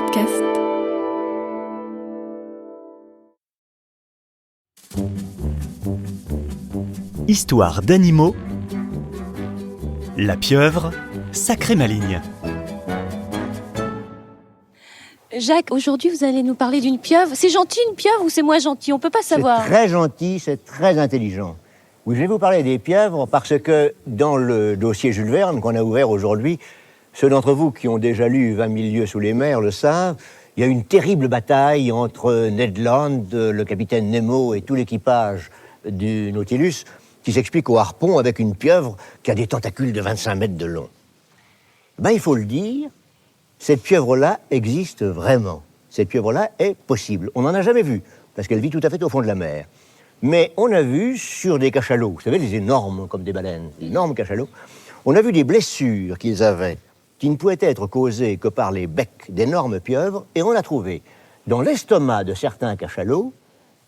podcast. Histoire d'animaux. La pieuvre, sacrée maligne. Jacques, aujourd'hui vous allez nous parler d'une pieuvre. C'est gentil une pieuvre ou c'est moins gentil? On peut pas savoir. C'est très gentil, c'est très intelligent. Oui, je vais vous parler des pieuvres parce que dans le dossier Jules Verne qu'on a ouvert aujourd'hui, ceux d'entre vous qui ont déjà lu 20 000 lieues sous les mers le savent, il y a une terrible bataille entre Ned Land, le capitaine Nemo et tout l'équipage du Nautilus qui s'explique au harpon avec une pieuvre qui a des tentacules de 25 mètres de long. Ben, il faut le dire, cette pieuvre-là existe vraiment. Cette pieuvre-là est possible. On n'en a jamais vu, parce qu'elle vit tout à fait au fond de la mer. Mais on a vu sur des cachalots, vous savez, les énormes comme des baleines, les énormes cachalots, on a vu des blessures qu'ils avaient, qui ne pouvaient être causées que par les becs d'énormes pieuvres, et on a trouvé dans l'estomac de certains cachalots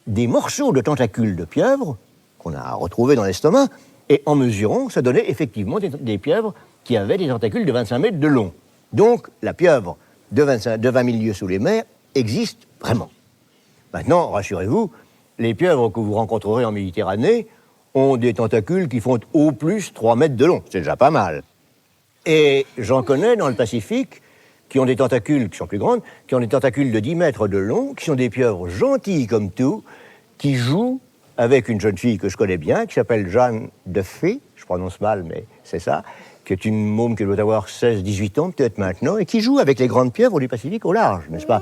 des morceaux de tentacules de pieuvre qu'on a retrouvés dans l'estomac, et en mesurant, ça donnait effectivement des pieuvres qui avaient des tentacules de 25 mètres de long. Donc, la pieuvre de 20 000 lieues sous les mers existe vraiment. Maintenant, rassurez-vous, les pieuvres que vous rencontrerez en Méditerranée ont des tentacules qui font au plus 3 mètres de long. C'est déjà pas mal. Et j'en connais dans le Pacifique qui ont des tentacules qui sont plus grandes, qui ont des tentacules de 10 mètres de long, qui sont des pieuvres gentilles comme tout, qui jouent avec une jeune fille que je connais bien, qui s'appelle Jeanne Duffy, je prononce mal, mais c'est ça, qui est une môme qui doit avoir 16-18 ans peut-être maintenant, et qui joue avec les grandes pieuvres du Pacifique au large, n'est-ce pas?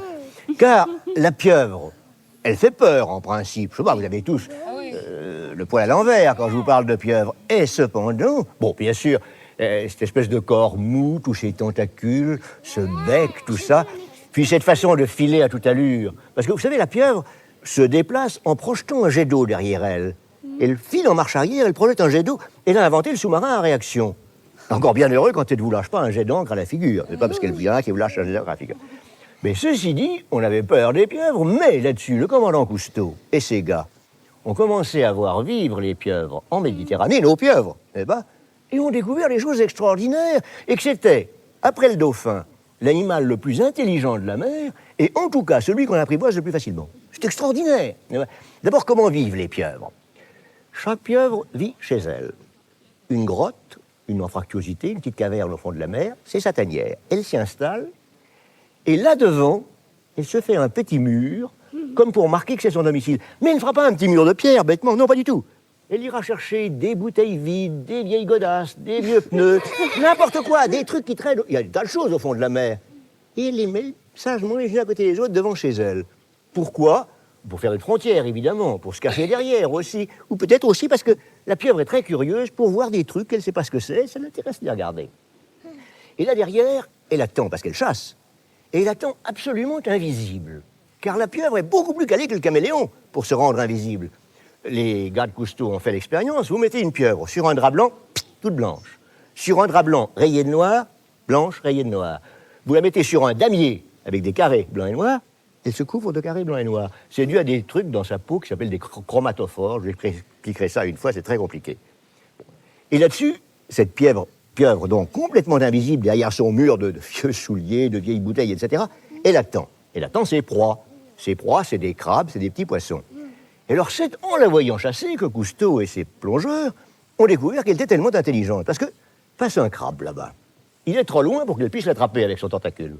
Car la pieuvre, elle fait peur en principe. Je sais pas, vous avez tous le poil à l'envers quand je vous parle de pieuvre. Et cependant, bon, bien sûr, cette espèce de corps mou, tous ces tentacules, ce bec, tout ça, puis cette façon de filer à toute allure. Parce que vous savez, la pieuvre se déplace en projetant un jet d'eau derrière elle. Elle file en marche arrière, elle projette un jet d'eau, et elle a inventé le sous-marin à réaction. Encore bien heureux quand elle ne vous lâche pas un jet d'encre à la figure. C'est pas parce qu'elle vient qu'elle vous lâche un jet d'encre à la figure. Mais ceci dit, on avait peur des pieuvres, mais là-dessus, le commandant Cousteau et ses gars ont commencé à voir vivre les pieuvres en Méditerranée, nos pieuvres, n'est-ce pas? Et ont découvert des choses extraordinaires, et que c'était, après le dauphin, l'animal le plus intelligent de la mer, et en tout cas celui qu'on apprivoise le plus facilement. C'est extraordinaire. D'abord, comment vivent les pieuvres? Chaque pieuvre vit chez elle. Une grotte, une anfractuosité, une petite caverne au fond de la mer, c'est sa tanière. Elle s'y installe, et là devant, elle se fait un petit mur, comme pour marquer que c'est son domicile. Mais elle ne fera pas un petit mur de pierre, bêtement, non, pas du tout. Elle ira chercher des bouteilles vides, des vieilles godasses, des vieux pneus, n'importe quoi, des trucs qui traînent. Il y a des tas de choses au fond de la mer. Et elle les met sagement les unes à côté des autres devant chez elle. Pourquoi? Pour faire une frontière, évidemment, pour se cacher derrière aussi. Ou peut-être aussi parce que la pieuvre est très curieuse pour voir des trucs qu'elle ne sait pas ce que c'est, ça l'intéresse de les regarder. Et là derrière, elle attend, parce qu'elle chasse. Et elle attend absolument invisible. Car la pieuvre est beaucoup plus calée que le caméléon pour se rendre invisible. Les gars de Cousteau ont fait l'expérience. Vous mettez une pieuvre sur un drap blanc, toute blanche. Sur un drap blanc rayé de noir, blanche rayée de noir. Vous la mettez sur un damier avec des carrés blancs et noirs, elle se couvre de carrés blancs et noirs. C'est dû à des trucs dans sa peau qui s'appellent des chromatophores. Je vous expliquerai ça une fois, c'est très compliqué. Et là-dessus, cette pieuvre donc complètement invisible derrière son mur de vieux souliers, de vieilles bouteilles, etc., elle attend. Elle attend ses proies. Ses proies, c'est des crabes, c'est des petits poissons. Et alors c'est en la voyant chasser que Cousteau et ses plongeurs ont découvert qu'elle était tellement intelligente. Parce que passe un crabe là-bas. Il est trop loin pour qu'elle puisse l'attraper avec son tentacule.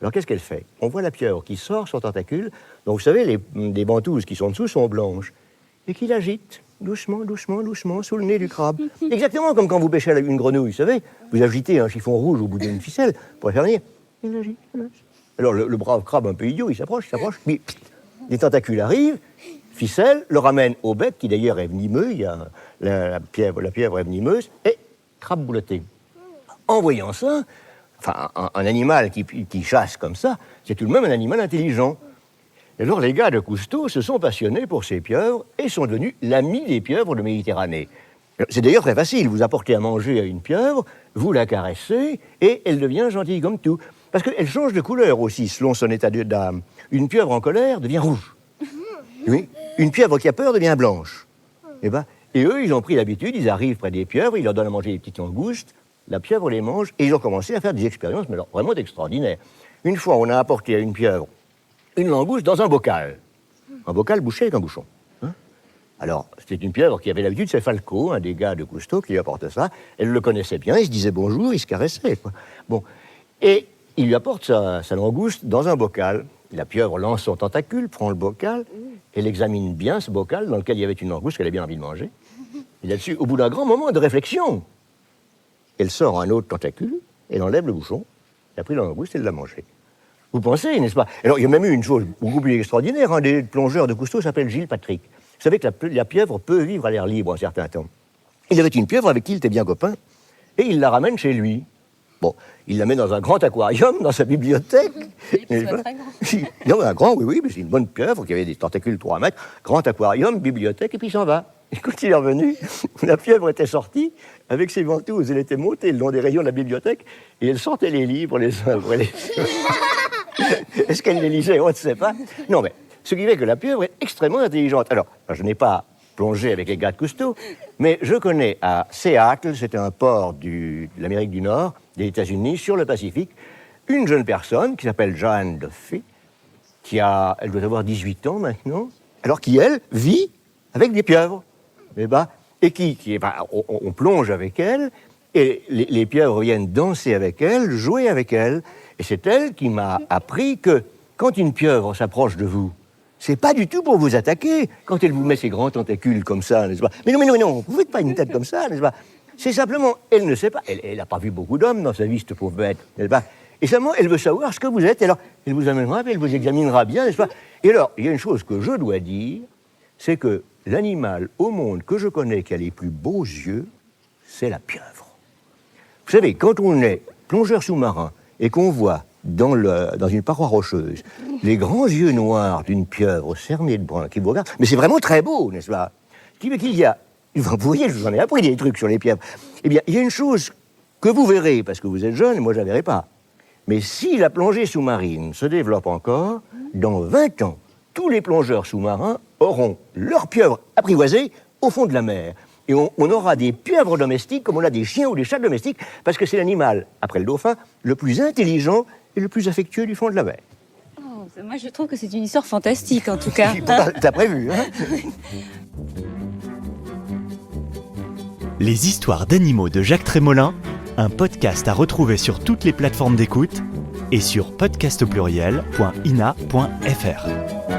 Alors qu'est-ce qu'elle fait? On voit la pieuvre qui sort son tentacule. Donc vous savez, les ventouses qui sont dessous sont blanches. Et qui l'agite doucement, doucement, doucement sous le nez du crabe. Exactement comme quand vous pêchez une grenouille, vous savez. Vous agitez un chiffon rouge au bout d'une ficelle pour la faire venir. Il l'agite. Alors le brave crabe un peu idiot, il s'approche, puis les tentacules arrivent, ficelle, le ramène au bec, qui d'ailleurs est venimeux, il y a la pieuvre est venimeuse, et crabe bouleté. En voyant ça, enfin, un animal qui chasse comme ça, c'est tout de même un animal intelligent. Et alors les gars de Cousteau se sont passionnés pour ces pieuvres et sont devenus l'ami des pieuvres de Méditerranée. C'est d'ailleurs très facile, vous apportez à manger à une pieuvre, vous la caressez, et elle devient gentille comme tout. Parce qu'elle change de couleur aussi, selon son état d'âme. Une pieuvre en colère devient rouge. Oui. Une pieuvre qui a peur devient blanche. Et eux, ils ont pris l'habitude, ils arrivent près des pieuvres, ils leur donnent à manger des petites langoustes, la pieuvre les mange, et ils ont commencé à faire des expériences, mais alors vraiment extraordinaires. Une fois, on a apporté à une pieuvre une langouste dans un bocal bouché avec un bouchon. Alors, c'était une pieuvre qui avait l'habitude, c'est Falco, un des gars de Cousteau, qui lui apportait ça. Elle le connaissait bien, il se disait bonjour, il se caressait, quoi. Bon. Et il lui apporte sa langouste dans un bocal. La pieuvre lance son tentacule, prend le bocal, elle examine bien ce bocal dans lequel il y avait une langouste qu'elle avait bien envie de manger. Et là-dessus, au bout d'un grand moment de réflexion, elle sort un autre tentacule, elle enlève le bouchon, elle a pris la langouste et elle l'a mangée. Vous pensez, n'est-ce pas? Alors, il y a même eu une chose beaucoup plus extraordinaire. Un des plongeurs de Cousteau s'appelle Gilles Patrick. Vous savez que la pieuvre peut vivre à l'air libre un certain temps. Il avait une pieuvre avec qui il était bien copain, et il la ramène chez lui. Bon, il la met dans un grand aquarium, dans sa bibliothèque. Très grand. Non, un grand, oui, mais c'est une bonne pieuvre qui avait des tentacules de 3 mètres. Grand aquarium, bibliothèque, et puis il s'en va. Et quand il est revenu, la pieuvre était sortie, avec ses ventouses, elle était montée le long des rayons de la bibliothèque, et elle sortait les livres les uns après les autres. Est-ce qu'elle les lisait? On ne sait pas. Non, mais ce qui fait que la pieuvre est extrêmement intelligente. Alors, je n'ai pas plongé avec les gars de Cousteau, mais je connais à Seattle, c'était un port de l'Amérique du Nord, des États-Unis, sur le Pacifique, une jeune personne qui s'appelle Joanne Duffy, elle doit avoir 18 ans maintenant, alors qui, elle, vit avec des pieuvres. Et on plonge avec elle, et les pieuvres viennent danser avec elle, jouer avec elle. Et c'est elle qui m'a appris que quand une pieuvre s'approche de vous, c'est pas du tout pour vous attaquer quand elle vous met ses grands tentacules comme ça, n'est-ce pas? Mais non, vous faites pas une tête comme ça, n'est-ce pas? C'est simplement, elle ne sait pas, elle n'a pas vu beaucoup d'hommes dans sa vie, cette pauvre bête, n'est-ce pas? Et seulement, elle veut savoir ce que vous êtes, et alors, elle vous amènera, elle vous examinera bien, n'est-ce pas? Et alors, il y a une chose que je dois dire, c'est que l'animal au monde que je connais qui a les plus beaux yeux, c'est la pieuvre. Vous savez, quand on est plongeur sous-marin et qu'on voit dans une paroi rocheuse les grands yeux noirs d'une pieuvre cernée de brun qui vous regardent, mais c'est vraiment très beau, n'est-ce pas? Vous voyez, je vous en ai appris des trucs sur les pieuvres. Eh bien, il y a une chose que vous verrez, parce que vous êtes jeune, et moi je ne la verrai pas. Mais si la plongée sous-marine se développe encore, dans 20 ans, tous les plongeurs sous-marins auront leurs pieuvres apprivoisées au fond de la mer. Et on aura des pieuvres domestiques comme on a des chiens ou des chats domestiques, parce que c'est l'animal, après le dauphin, le plus intelligent et le plus affectueux du fond de la mer. Oh, moi, je trouve que c'est une histoire fantastique, en tout cas. T'as prévu, hein? Les histoires d'animaux de Jacques Trémolin, un podcast à retrouver sur toutes les plateformes d'écoute et sur podcastpluriel.ina.fr.